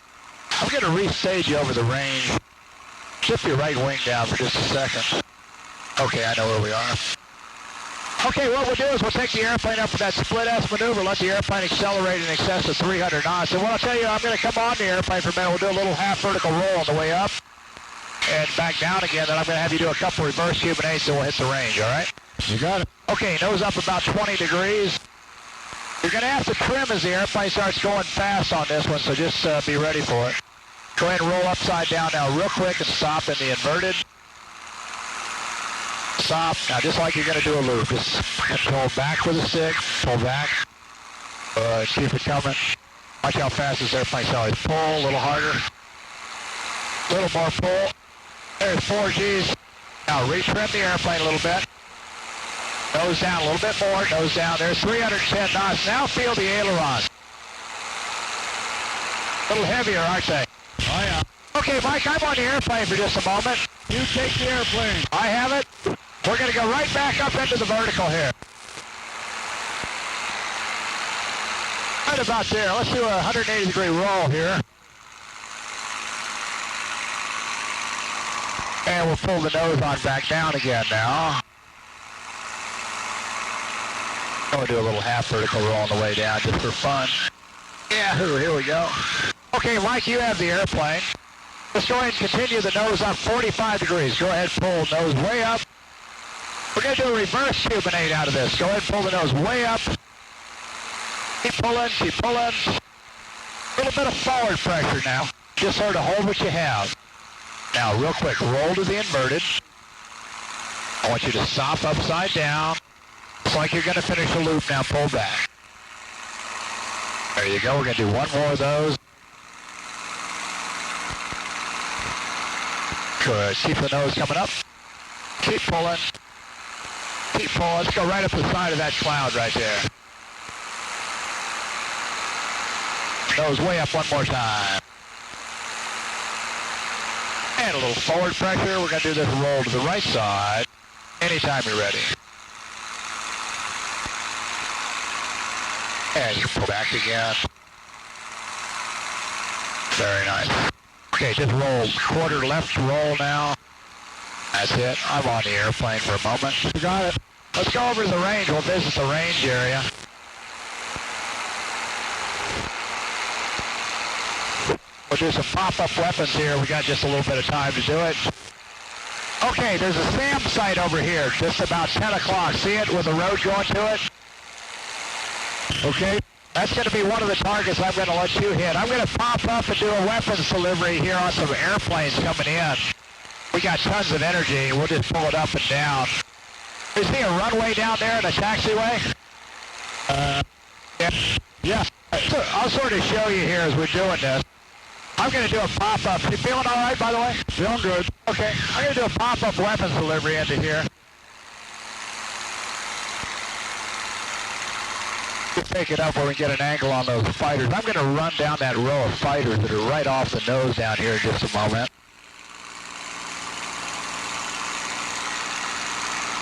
I'm going to restage you over the range. Shift your right wing down for just a second. Okay, I know where we are. Okay, what we'll do is we'll take the airplane up with that split S maneuver, let the airplane accelerate in excess of 300 knots. And what I'll tell you, I'm going to come on the airplane for a minute. We'll do a little half vertical roll on the way up and back down again. Then I'm going to have you do a couple reverse Cuban 8s and we'll hit the range, all right? You got it. Okay, nose up about 20 degrees. You're going to have to trim as the airplane starts going fast on this one, so just be ready for it. Go ahead and roll upside down now real quick and stop in the inverted. Stop. Now just like you're going to do a loop. Just pull back with the stick. Pull back. Keep it coming. Watch how fast this airplane accelerates. Pull a little harder. A little more pull. There's 4 Gs. Now retrim the airplane a little bit. Nose down a little bit more. Nose down. There's 310 knots. Now feel the ailerons. A little heavier, aren't they? Oh, yeah. Okay, Mike, I'm on the airplane for just a moment. You take the airplane. I have it. We're going to go right back up into the vertical here. Right about there. Let's do a 180-degree roll here. And we'll pull the nose on back down again now. I'm going to do a little half vertical roll on the way down just for fun. Yeah, here we go. Okay, Mike, you have the airplane. Let's go ahead and continue the nose up 45 degrees. Go ahead, pull nose way up. We're going to do a reverse Cuban 8 out of this. Go ahead and pull the nose way up. Keep pulling, keep pulling. A little bit of forward pressure now. Just sort of hold what you have. Now, real quick, roll to the inverted. I want you to stop upside down. It's like you're going to finish a loop now. Pull back. There you go. We're going to do one more of those. Good. Keep the nose coming up. Keep pulling. Keep pulling. Let's go right up the side of that cloud right there. Nose way up one more time. And a little forward pressure. We're going to do this roll to the right side. Anytime you're ready. And you pull back again. Very nice. Okay, just roll. Quarter left roll now. That's it. I'm on the airplane for a moment. You got it. Let's go over to the range. We'll visit the range area. We'll do some pop-up weapons here. We got just a little bit of time to do it. Okay, there's a SAM site over here, just about 10 o'clock. See it with the road going to it? Okay. That's going to be one of the targets I'm going to let you hit. I'm going to pop up and do a weapons delivery here on some airplanes coming in. We got tons of energy. We'll just pull it up and down. You see a runway down there and a taxiway? Yeah. So I'll sort of show you here as we're doing this. I'm going to do a pop-up. You feeling all right, by the way? Feeling good. Okay. I'm going to do a pop-up weapons delivery into here. Take it up where we get an angle on those fighters. I'm going to run down that row of fighters that are right off the nose down here in just a moment.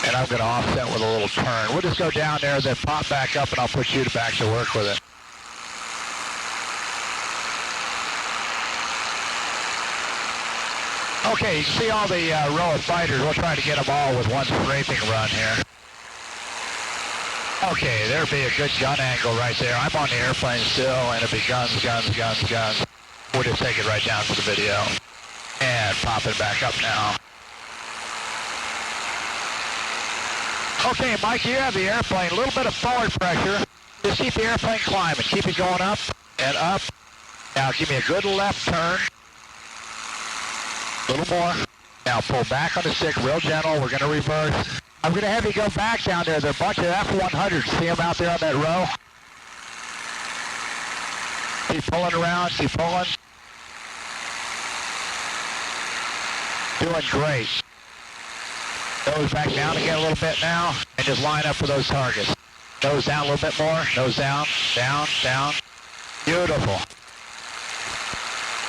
And I'm going to offset with a little turn. We'll just go down there, then pop back up, and I'll put you back to work with it. Okay, you can see all the row of fighters. We'll try to get them all with one scraping run here. Okay, there'll be a good gun angle right there. I'm on the airplane still, and it'll be guns, guns, guns, guns. We'll just take it right down for the video. And pop it back up now. Okay, Mike, you have the airplane. A little bit of forward pressure. Just keep the airplane climbing. Keep it going up and up. Now give me a good left turn. A little more. Now pull back on the stick real gentle. We're going to reverse. I'm going to have you go back down there. There are a bunch of F-100s. See them out there on that row? Keep pulling around. Keep pulling. Doing great. Nose back down again a little bit now. And just line up for those targets. Nose down a little bit more. Nose down, down, down. Beautiful.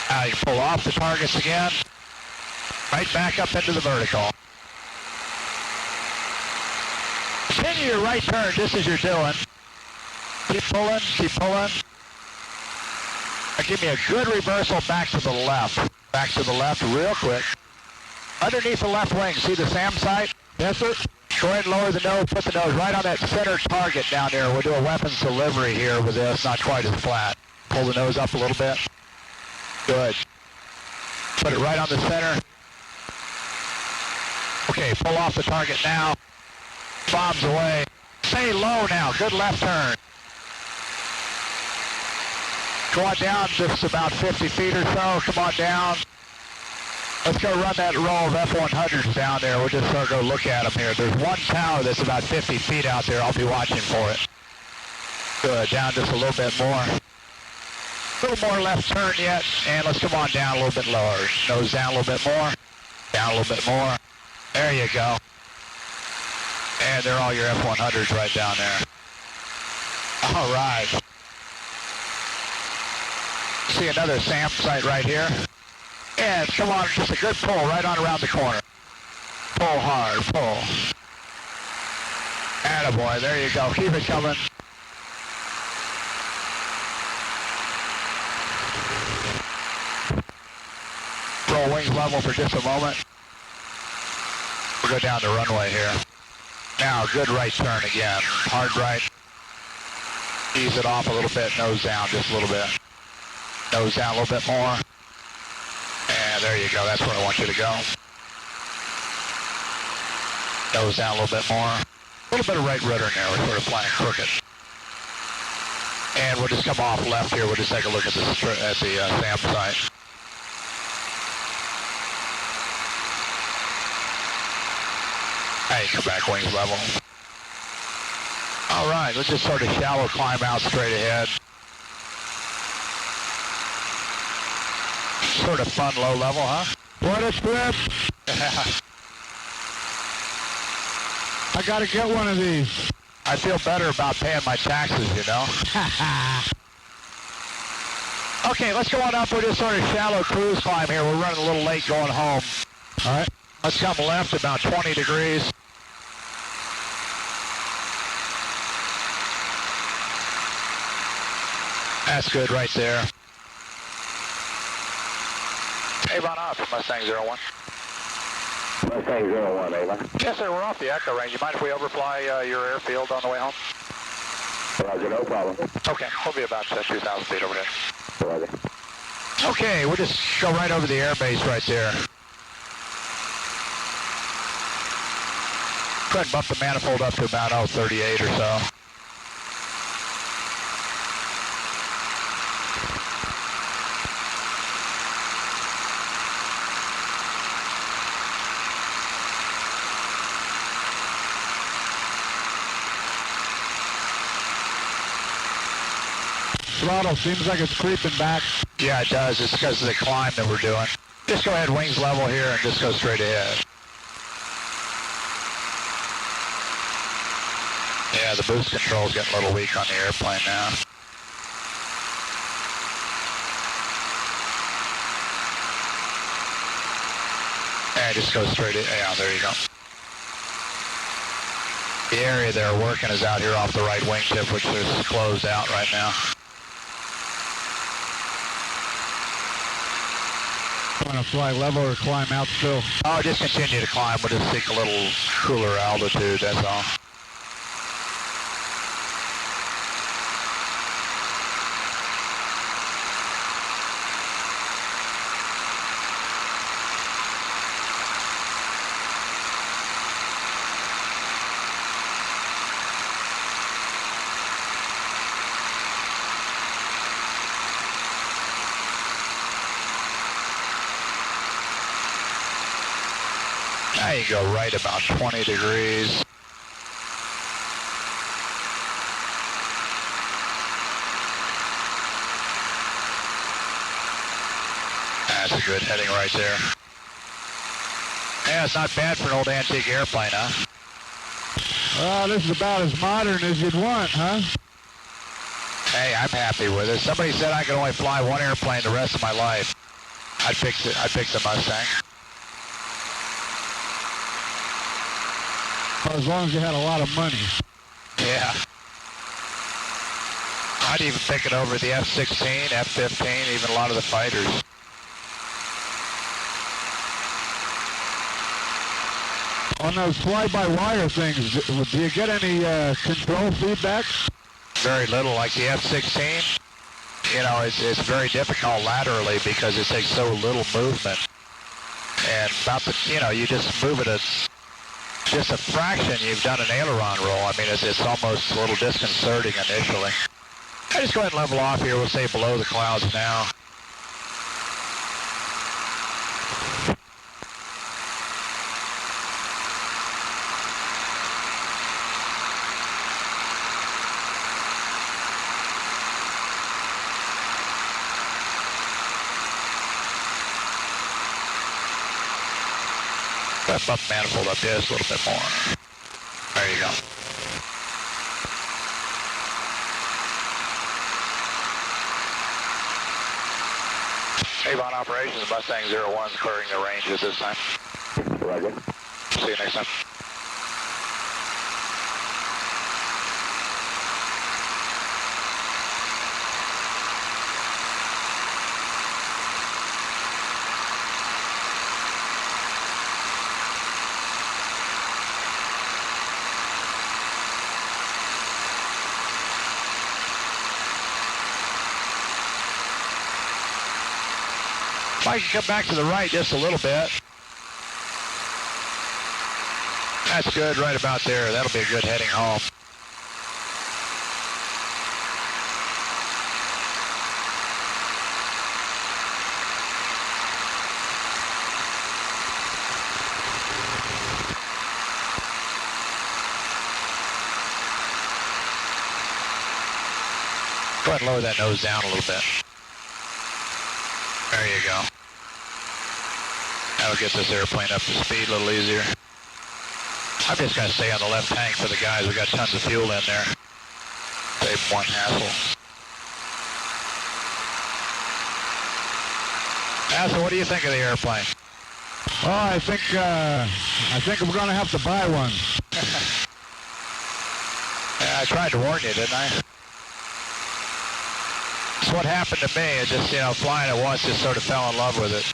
Now you pull off the targets again. Right back up into the vertical. Continue your right turn just as you're doing. Keep pulling, keep pulling. Now give me a good reversal back to the left. Back to the left real quick. Underneath the left wing, see the SAM sight? Yes, sir. Go ahead and lower the nose, put the nose right on that center target down there. We'll do a weapons delivery here with this, not quite as flat. Pull the nose up a little bit. Good. Put it right on the center. Okay, pull off the target now. Bombs away. Stay low now. Good left turn. Go on down just about 50 feet or so. Come on down. Let's go run that row of F-100s down there. We'll just start go look at them here. There's one tower that's about 50 feet out there. I'll be watching for it. Good. Down just a little bit more. A little more left turn yet. And let's come on down a little bit lower. Nose down a little bit more. Down a little bit more. There you go. And they're all your F-100s right down there. All right. See another SAM site right here. And come on, just a good pull right on around the corner. Pull hard, pull. Attaboy, there you go. Keep it coming. Roll wings level for just a moment. We'll go down the runway here. Now, good right turn again. Hard right. Ease it off a little bit. Nose down just a little bit. Nose down a little bit more. And there you go. That's where I want you to go. Nose down a little bit more. A little bit of right rudder in there. We're sort of flying crooked. And we'll just come off left here. We'll just take a look at the SAM site. Hey, come back, wings level. All right, let's just sort of shallow climb out straight ahead. Sort of fun low level, huh? What a trip! I gotta get one of these. I feel better about paying my taxes, you know? Okay, let's go on up. We're just sort of shallow cruise climb here. We're running a little late going home. All right. Let's come left about 20 degrees. That's good right there. Avon off, Mustang 01. Mustang 01, Avon. Yes, sir, we're off the echo range. You mind if we overfly your airfield on the way home? Roger, no problem. Okay, we'll be about 2,000 feet over there. Roger. Okay, we'll just go right over the air base right there. Go ahead and bump the manifold up to about, 38 or so. Throttle seems like it's creeping back. Yeah, it does. It's because of the climb that we're doing. Just go ahead, wings level here, and just go straight ahead. Yeah, the boost control's getting a little weak on the airplane now. And just go straight in. Yeah, there you go. The area they're working is out here off the right wingtip, which is closed out right now. Want to fly level or climb out still? Oh, just continue to climb. We'll just seek a little cooler altitude, that's all. Now you go right about 20 degrees. That's a good heading right there. Yeah, it's not bad for an old antique airplane, huh? Well, this is about as modern as you'd want, huh? Hey, I'm happy with it. Somebody said I could only fly one airplane the rest of my life. I'd fix it. I'd fix a Mustang. Well, as long as you had a lot of money. Yeah. I'd even pick it over the F-16, F-15, even a lot of the fighters. On those fly-by-wire things, do you get any control feedback? Very little, like the F-16. You know, it's very difficult laterally because it takes so little movement. And about the, you know, you just move it just a fraction, you've done an aileron roll. I mean, it's almost a little disconcerting initially. I just go ahead and level off here. We'll say below the clouds now. Bump manifold up just a little bit more. There you go. Avon operations, Mustang 01's clearing the range at this time. Roger. See you next time. I can come back to the right just a little bit. That's good, right about there. That'll be a good heading home. Go ahead and lower that nose down a little bit. There you go. That'll get this airplane up to speed a little easier. I'm just going to stay on the left tank for the guys. We got tons of fuel in there. Save one hassle. So what do you think of the airplane? Oh, I think we're going to have to buy one. Yeah, I tried to warn you, didn't I? That's what happened to me. It just, you know, flying it once, just sort of fell in love with it.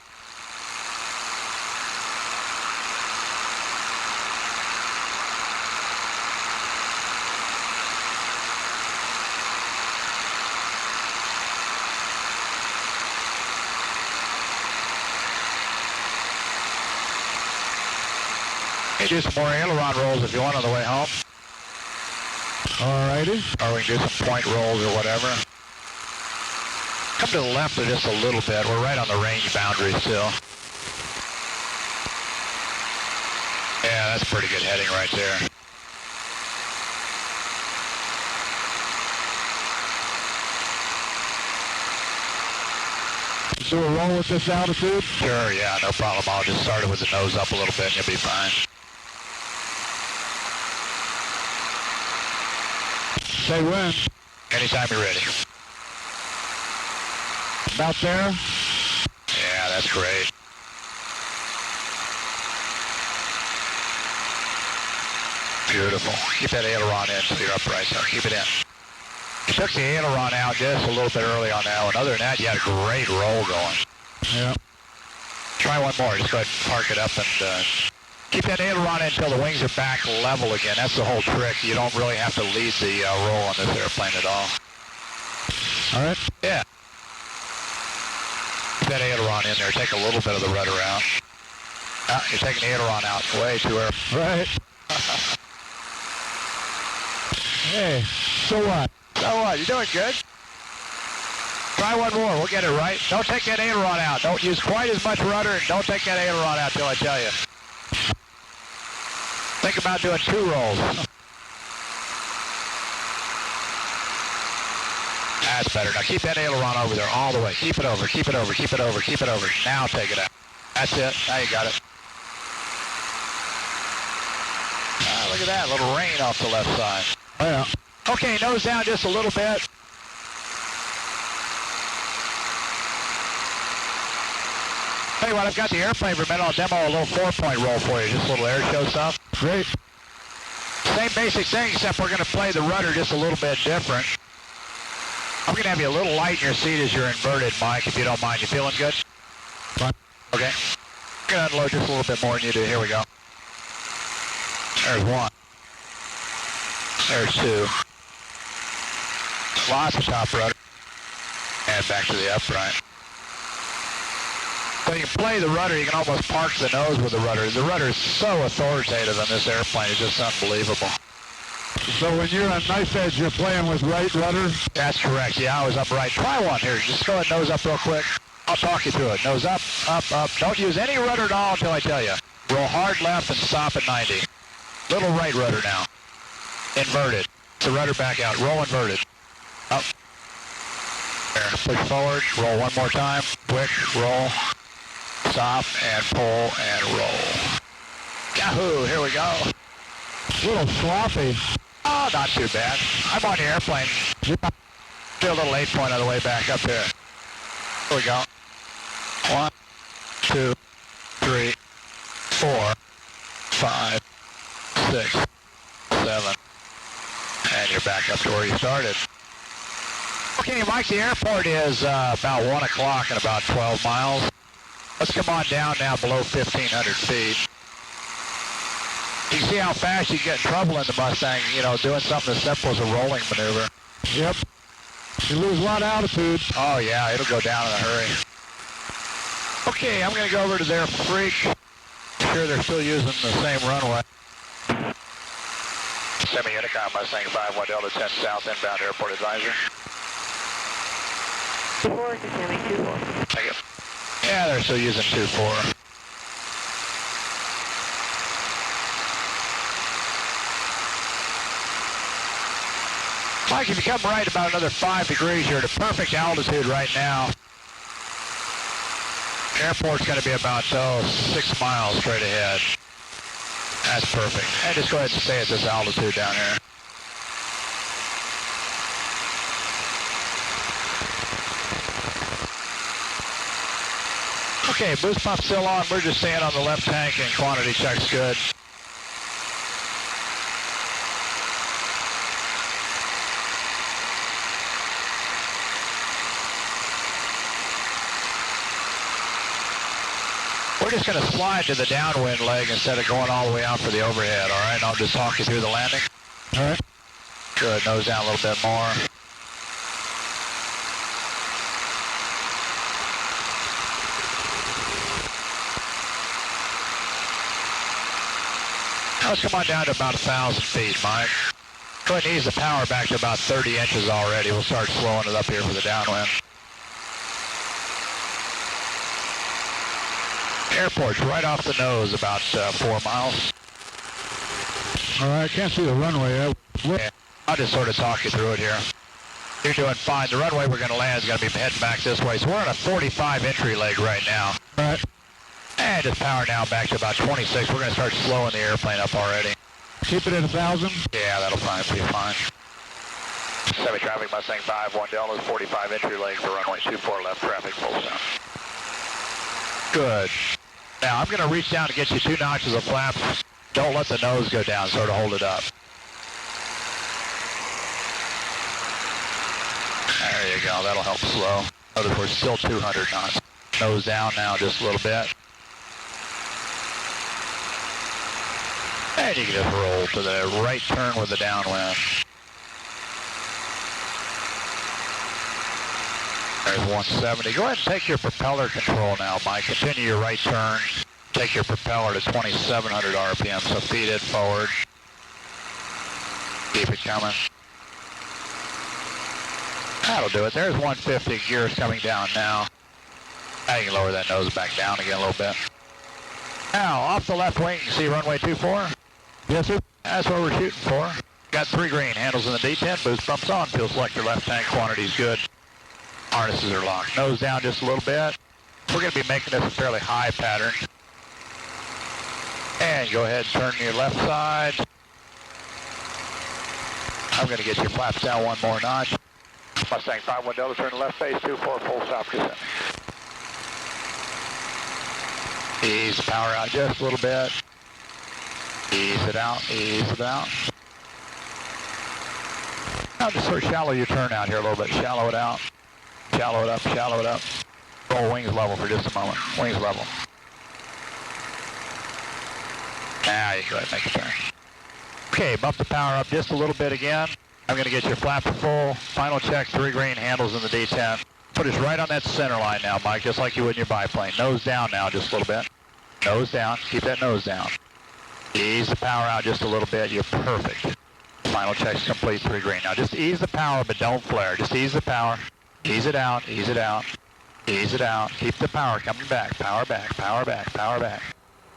You can do some more aileron rolls if you want on the way home. Alrighty. Or we can do some point rolls or whatever. Come to the left of just a little bit. We're right on the range boundary still. Yeah, that's pretty good heading right there. So we'll roll with this altitude? Sure, yeah, no problem. I'll just start it with the nose up a little bit and you'll be fine. Say when? Anytime you're ready. About there? Yeah, that's great. Beautiful. Keep that aileron in so you're upright, so keep it in. You took the aileron out just a little bit early on that one. Other than that, you had a great roll going. Yeah. Try one more. Just go ahead and park it up and keep that aileron in until the wings are back level again. That's the whole trick. You don't really have to lead the roll on this airplane at all. All right. Yeah. Keep that aileron in there. Take a little bit of the rudder out. You're taking the aileron out way too early. Right. Hey, so what? So what? You're doing good. Try one more. We'll get it right. Don't take that aileron out. Don't use quite as much rudder, and don't take that aileron out till I tell you. Think about doing 2 rolls. That's better. Now keep that aileron over there all the way. Keep it over, keep it over, keep it over, keep it over. Now take it out. That's it. Now you got it. Look at that. A little rain off the left side. Oh, yeah. Okay, nose down just a little bit. Tell you what, I've got the airplane for a minute. I'll demo a little 4-point roll for you. Just a little air show stuff. Great. Same basic thing, except we're going to play the rudder just a little bit different. I'm going to have you a little light in your seat as you're inverted, Mike, if you don't mind. You feeling good? Fine. Okay. I'm going to unload just a little bit more than you do. Here we go. There's 1. There's 2. Lots of top rudder. And back to the upright. So you can play the rudder. You can almost park the nose with the rudder. The rudder is so authoritative on this airplane. It's just unbelievable. So when you're on knife edge, you're playing with right rudder? That's correct. Yeah, I was upright. Try one here. Just go ahead and nose up real quick. I'll talk you through it. Nose up, up, up. Don't use any rudder at all until I tell you. Roll hard left and stop at 90. Little right rudder now. Inverted. The rudder back out. Roll inverted. Up. There. Push forward. Roll one more time. Quick. Roll. Stop and pull and roll. Yahoo! Here we go. A little sloppy. Oh, not too bad. I'm on the airplane. Yeah. Do a little 8-point on the way back up here. Here we go. 1, 2, 3, 4, 5, 6, 7. And you're back up to where you started. Okay, Mike, the airport is about 1 o'clock and about 12 miles. Let's come on down now below 1,500 feet. You see how fast you get in trouble in the Mustang, you know, doing something as simple as a rolling maneuver. Yep. You lose a lot of altitude. Oh, yeah, it'll go down in a hurry. Okay, I'm going to go over to their freak. I'm sure they're still using the same runway. Semi-Unicom, Mustang 51 Delta 10 South inbound airport advisor. 2-4, Kissimmee 2-4. Thank you. Yeah, they're still using 2-4. Mike, if you come right about another 5 degrees, you're at a perfect altitude right now. Airport's going to be about, 6 miles straight ahead. That's perfect. And just go ahead and stay at this altitude down here. Okay, boost pump still on. We're just staying on the left tank and quantity check's good. We're just going to slide to the downwind leg instead of going all the way out for the overhead, all right? I'll just talk you through the landing. All right. Good, nose down a little bit more. Now let's come on down to about 1,000 feet, Mike. Go ahead and ease the power back to about 30 inches already. We'll start slowing it up here for the downwind. Airport's right off the nose, about 4 miles. All right, I can't see the runway. Yeah, I'll just sort of talk you through it here. You're doing fine. The runway we're going to land is going to be heading back this way. So we're on a 45 entry leg right now. All right. And just power now back to about 26. We're going to start slowing the airplane up already. Keep it at 1,000? Yeah, that'll be fine. Semi-traffic Mustang 51 Delta, 45 entry leg for runway 24 left traffic, full stop. Good. Now I'm going to reach down to get you 2 notches of flaps. Don't let the nose go down, sort of hold it up. There you go, that'll help slow. Notice we're still 200 knots. Nose down now just a little bit. And you can just roll to the right turn with the downwind. There's 170. Go ahead and take your propeller control now, Mike. Continue your right turn. Take your propeller to 2,700 RPM, so feed it forward. Keep it coming. That'll do it. There's 150. Gears coming down now. Now you can lower that nose back down again a little bit. Now, off the left wing, you see runway 24? Yes, sir. That's what we're shooting for. Got 3 green, handles in the D10, boost bumps on, fuel selector, left tank quantity's good. Harnesses are locked. Nose down just a little bit. We're going to be making this a fairly high pattern. And go ahead and turn to your left side. I'm going to get your flaps down one more notch. Mustang 51 Delta, turn to left face, 24, full stop, Kissimmee. Ease the power out just a little bit. Ease it out, ease it out. Now just sort of shallow your turn out here a little bit. Shallow it out. Shallow it up, shallow it up. Roll wings level for just a moment. Wings level. Now you go ahead and make a turn. Okay, bump the power up just a little bit again. I'm going to get your flaps full. Final check, 3 green, handles in the D10. Put us right on that center line now, Mike, just like you would in your biplane. Nose down now just a little bit. Nose down. Keep that nose down. Ease the power out just a little bit. You're perfect. Final check's complete, 3 green. Now just ease the power, but don't flare. Just ease the power. Ease it out, ease it out. Ease it out. Keep the power coming back. Power back, power back, power back.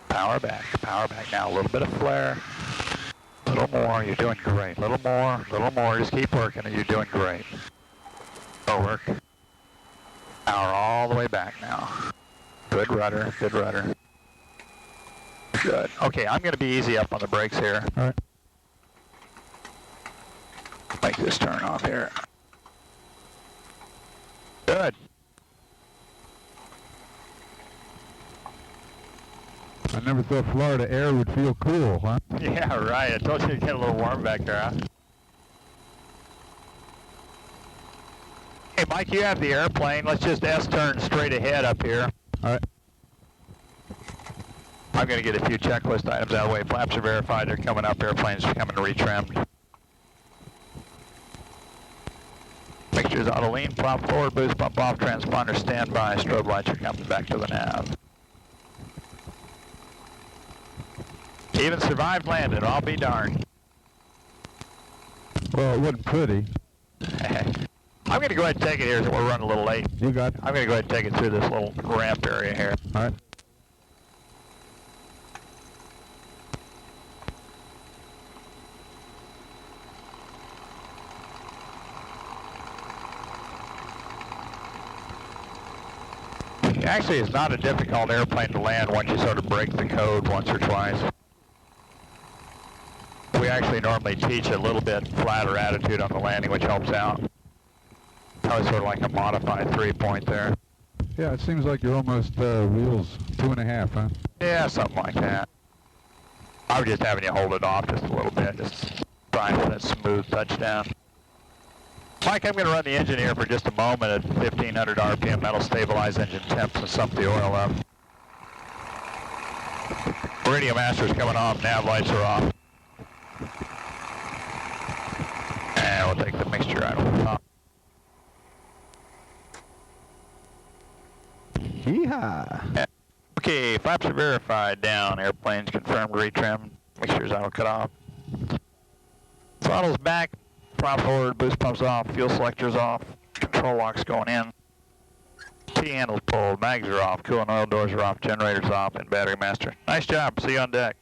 Power back, power back. Now a little bit of flare. A little more. You're doing great. A little more. Just keep working and you're doing great. Go work. Power all the way back now. Good rudder, good rudder. Good. Okay, I'm going to be easy up on the brakes here. All right. Make this turn off here. Good. I never thought Florida air would feel cool, huh? Yeah, right. I told you to get a little warm back there, huh? Hey, Mike, you have the airplane. Let's just S-turn straight ahead up here. All right. I'm going to get a few checklist items out of the way. Flaps are verified. They're coming up. Airplanes are coming retrimmed. Mixtures auto lean, prop forward, boost pump off, transponder standby. Strobe lights are coming back to the nav. Even survived landing, I'll be darned. Well, it wasn't pretty. I'm going to go ahead and take it here, so we're running a little late. You got it. I'm going to go ahead and take it through this little ramp area here. All right. Actually, it's not a difficult airplane to land once you sort of break the code once or twice. We actually normally teach a little bit flatter attitude on the landing, which helps out. Probably sort of like a modified 3-point there. Yeah, it seems like you're almost wheels 2.5, huh? Yeah, something like that. I was just having you hold it off just a little bit, just trying for that smooth touchdown. Mike, I'm going to run the engine here for just a moment at 1,500 RPM. That'll stabilize engine temps and sump the oil up. Radio master's coming off. Nav lights are off. And we'll take the mixture out of the top. Yeehaw! Okay, flaps are verified down. Airplane's confirmed retrimmed. Mixture's auto cut off. Throttle's back. Prop forward, boost pumps off, fuel selector's off, control lock's going in. T-handle's pulled, mags are off, coolant oil doors are off, generator's off, and battery master. Nice job. See you on deck.